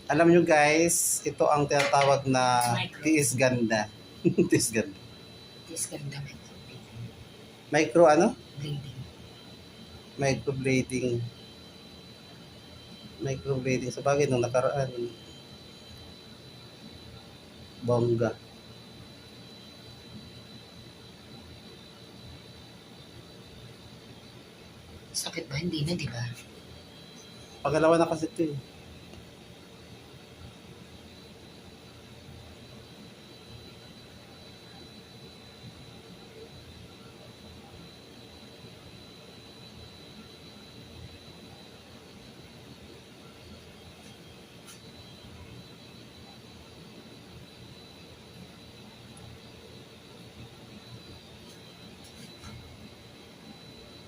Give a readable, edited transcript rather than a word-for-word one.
Alam nyo guys, ito ang tinatawag na Micro. tiis ganda. Tiis ganda. This ganda Micro ano? bleeding. Microblading. Microblading. Sa bagay nung nakaraan. Bongga. Sakit ba? Hindi na, di ba? Pangalawa na kasi ito eh.